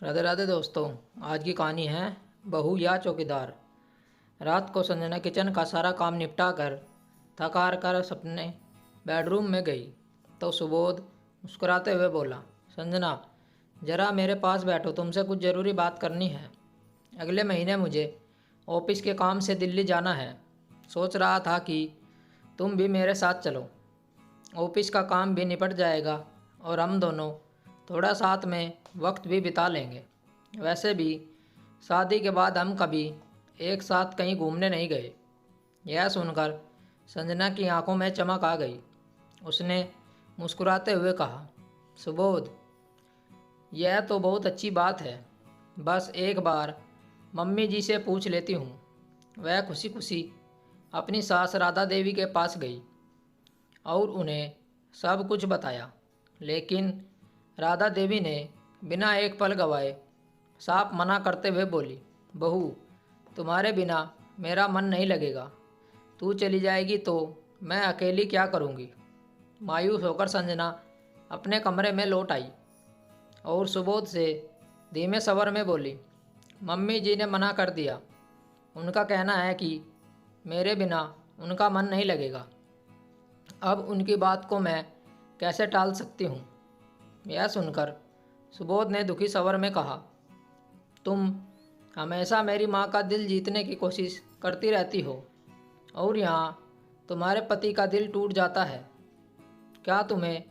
राधे राधे दोस्तों। आज की कहानी है बहू या चौकीदार। रात को संजना किचन का सारा काम निपटा कर थक हार कर अपने बेडरूम में गई तो सुबोध मुस्कुराते हुए बोला, संजना ज़रा मेरे पास बैठो, तुमसे कुछ ज़रूरी बात करनी है। अगले महीने मुझे ऑफिस के काम से दिल्ली जाना है। सोच रहा था कि तुम भी मेरे साथ चलो। ऑफिस का काम भी निपट जाएगा और हम दोनों थोड़ा साथ में वक्त भी बिता लेंगे। वैसे भी शादी के बाद हम कभी एक साथ कहीं घूमने नहीं गए। यह सुनकर संजना की आंखों में चमक आ गई। उसने मुस्कुराते हुए कहा, सुबोध यह तो बहुत अच्छी बात है, बस एक बार मम्मी जी से पूछ लेती हूँ। वह खुशी खुशी अपनी सास राधा देवी के पास गई और उन्हें सब कुछ बताया। लेकिन राधा देवी ने बिना एक पल गवाए साफ मना करते हुए बोली, बहू तुम्हारे बिना मेरा मन नहीं लगेगा। तू चली जाएगी तो मैं अकेली क्या करूँगी। मायूस होकर संजना अपने कमरे में लौट आई और सुबोध से धीमे स्वर में बोली, मम्मी जी ने मना कर दिया। उनका कहना है कि मेरे बिना उनका मन नहीं लगेगा। अब उनकी बात को मैं कैसे टाल सकती हूँ। यह सुनकर सुबोध ने दुखी स्वर में कहा, तुम हमेशा मेरी माँ का दिल जीतने की कोशिश करती रहती हो और यहाँ तुम्हारे पति का दिल टूट जाता है। क्या तुम्हें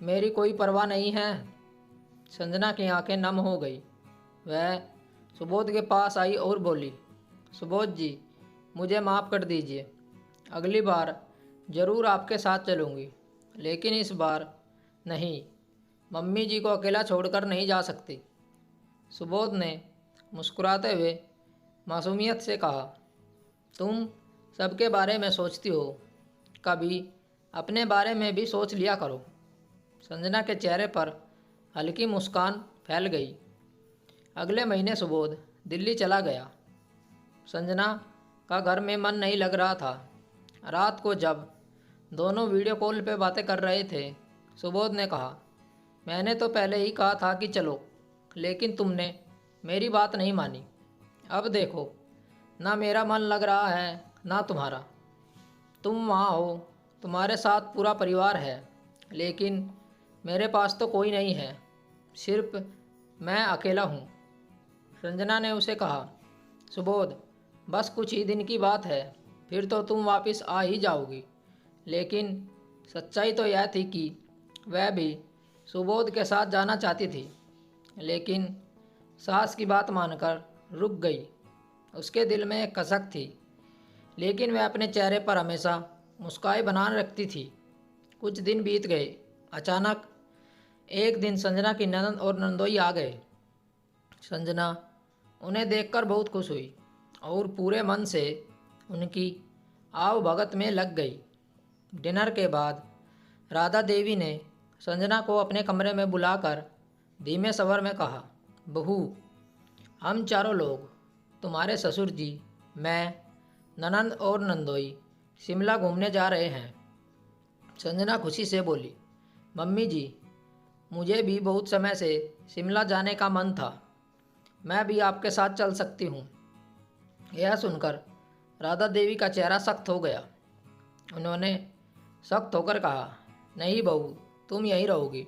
मेरी कोई परवाह नहीं है। संजना की आंखें नम हो गई। वह सुबोध के पास आई और बोली, सुबोध जी मुझे माफ़ कर दीजिए। अगली बार ज़रूर आपके साथ चलूँगी, लेकिन इस बार नहीं। मम्मी जी को अकेला छोड़कर नहीं जा सकती। सुबोध ने मुस्कुराते हुए मासूमियत से कहा, तुम सबके बारे में सोचती हो, कभी अपने बारे में भी सोच लिया करो। संजना के चेहरे पर हल्की मुस्कान फैल गई। अगले महीने सुबोध दिल्ली चला गया। संजना का घर में मन नहीं लग रहा था। रात को जब दोनों वीडियो कॉल पे बातें कर रहे थे, सुबोध ने कहा, मैंने तो पहले ही कहा था कि चलो, लेकिन तुमने मेरी बात नहीं मानी। अब देखो, ना मेरा मन लग रहा है ना तुम्हारा। तुम वहाँ हो, तुम्हारे साथ पूरा परिवार है, लेकिन मेरे पास तो कोई नहीं है, सिर्फ मैं अकेला हूँ। संजना ने उसे कहा, सुबोध बस कुछ ही दिन की बात है, फिर तो तुम वापस आ ही जाओगी। लेकिन सच्चाई तो यह थी कि वह भी सुबोध के साथ जाना चाहती थी, लेकिन सास की बात मानकर रुक गई। उसके दिल में एक कसक थी, लेकिन वह अपने चेहरे पर हमेशा मुस्कान बनाए रखती थी। कुछ दिन बीत गए। अचानक एक दिन संजना की ननद और नंदोई आ गए। संजना उन्हें देखकर बहुत खुश हुई और पूरे मन से उनकी आव भगत में लग गई। डिनर के बाद राधा देवी ने संजना को अपने कमरे में बुलाकर धीमे स्वर में कहा, बहू हम चारों लोग, तुम्हारे ससुर जी, मैं, ननंद और नंदोई शिमला घूमने जा रहे हैं। संजना खुशी से बोली, मम्मी जी मुझे भी बहुत समय से शिमला जाने का मन था, मैं भी आपके साथ चल सकती हूँ। यह सुनकर राधा देवी का चेहरा सख्त हो गया। उन्होंने सख्त होकर कहा, नहीं बहू, तुम यहीं रहोगी।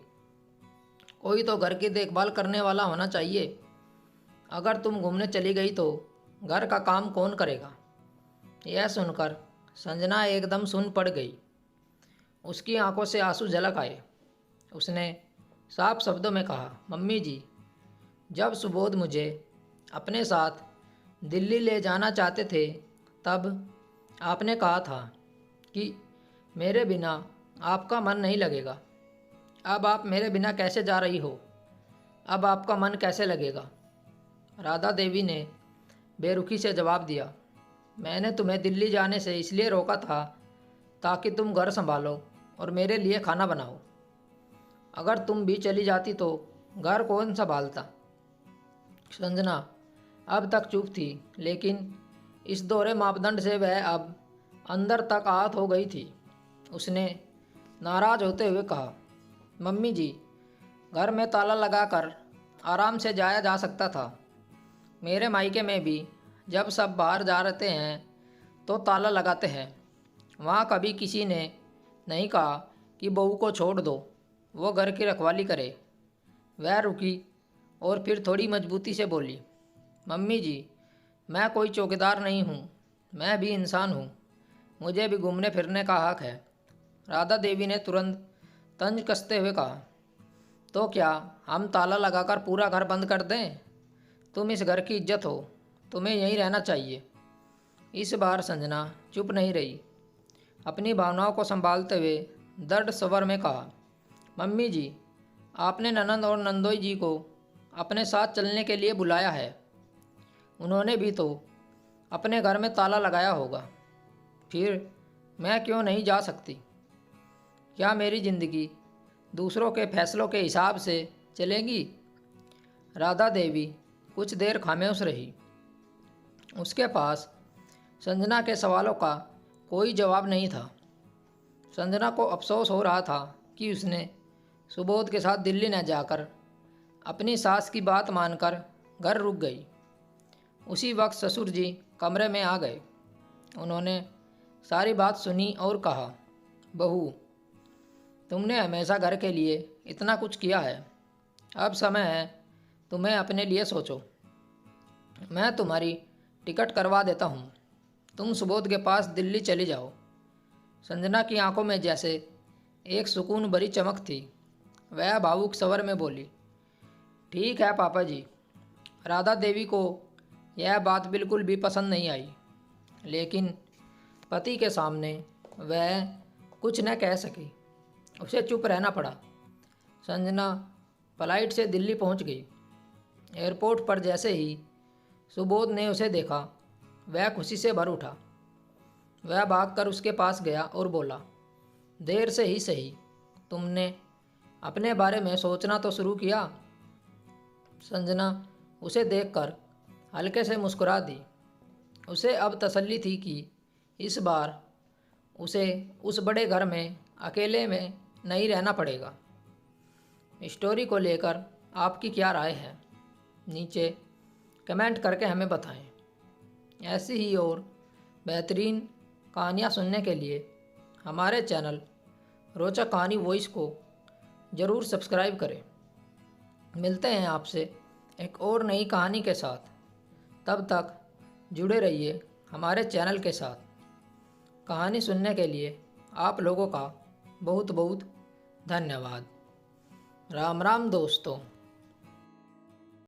कोई तो घर की देखभाल करने वाला होना चाहिए। अगर तुम घूमने चली गई तो घर का काम कौन करेगा। यह सुनकर संजना एकदम सुन पड़ गई। उसकी आंखों से आंसू झलक आए। उसने साफ शब्दों में कहा, मम्मी जी जब सुबोध मुझे अपने साथ दिल्ली ले जाना चाहते थे, तब आपने कहा था कि मेरे बिना आपका मन नहीं लगेगा। अब आप मेरे बिना कैसे जा रही हो। अब आपका मन कैसे लगेगा। राधा देवी ने बेरुखी से जवाब दिया, मैंने तुम्हें दिल्ली जाने से इसलिए रोका था ताकि तुम घर संभालो और मेरे लिए खाना बनाओ। अगर तुम भी चली जाती तो घर कौन संभालता। संजना अब तक चुप थी, लेकिन इस दोहरे मापदंड से वह अब अंदर तक आहत हो गई थी। उसने नाराज होते हुए कहा, मम्मी जी घर में ताला लगाकर आराम से जाया जा सकता था। मेरे मायके में भी जब सब बाहर जा रहते हैं तो ताला लगाते हैं। वहाँ कभी किसी ने नहीं कहा कि बहू को छोड़ दो, वो घर की रखवाली करे। वह रुकी और फिर थोड़ी मजबूती से बोली, मम्मी जी, मैं कोई चौकीदार नहीं हूँ, मैं भी इंसान हूँ, मुझे भी घूमने फिरने का हक है। राधा देवी ने तुरंत तंज कसते हुए कहा, तो क्या हम ताला लगाकर पूरा घर बंद कर दें? तुम इस घर की इज्जत हो, तुम्हें यहीं रहना चाहिए। इस बार संजना चुप नहीं रही। अपनी भावनाओं को संभालते हुए दृढ़ स्वर में कहा, मम्मी जी, आपने ननंद और नंदोई जी को अपने साथ चलने के लिए बुलाया है। उन्होंने भी तो अपने घर में ताला लगाया होगा, फिर मैं क्यों नहीं जा सकती? क्या मेरी ज़िंदगी दूसरों के फैसलों के हिसाब से चलेगी? राधा देवी कुछ देर खामोश रही। उसके पास संजना के सवालों का कोई जवाब नहीं था। संजना को अफसोस हो रहा था कि उसने सुबोध के साथ दिल्ली न जाकर अपनी सास की बात मानकर घर रुक गई। उसी वक्त ससुर जी कमरे में आ गए। उन्होंने सारी बात सुनी और कहा, बहू, तुमने हमेशा घर के लिए इतना कुछ किया है, अब समय है तुम्हें अपने लिए सोचो। मैं तुम्हारी टिकट करवा देता हूँ, तुम सुबोध के पास दिल्ली चली जाओ। संजना की आंखों में जैसे एक सुकून भरी चमक थी। वह भावुक स्वर में बोली, ठीक है पापा जी। राधा देवी को यह बात बिल्कुल भी पसंद नहीं आई, लेकिन पति के सामने वह कुछ न कह सकी। उसे चुप रहना पड़ा। संजना फ्लाइट से दिल्ली पहुंच गई। एयरपोर्ट पर जैसे ही सुबोध ने उसे देखा, वह खुशी से भर उठा। वह भागकर उसके पास गया और बोला, देर से ही सही, तुमने अपने बारे में सोचना तो शुरू किया। संजना उसे देखकर हल्के से मुस्कुरा दी। उसे अब तसल्ली थी कि इस बार उसे उस बड़े घर में अकेले में नहीं रहना पड़ेगा। स्टोरी को लेकर आपकी क्या राय है, नीचे कमेंट करके हमें बताएं। ऐसी ही और बेहतरीन कहानियाँ सुनने के लिए हमारे चैनल रोचक कहानी वॉइस को ज़रूर सब्सक्राइब करें। मिलते हैं आपसे एक और नई कहानी के साथ। तब तक जुड़े रहिए हमारे चैनल के साथ। कहानी सुनने के लिए आप लोगों का बहुत बहुत धन्यवाद। राम राम दोस्तों।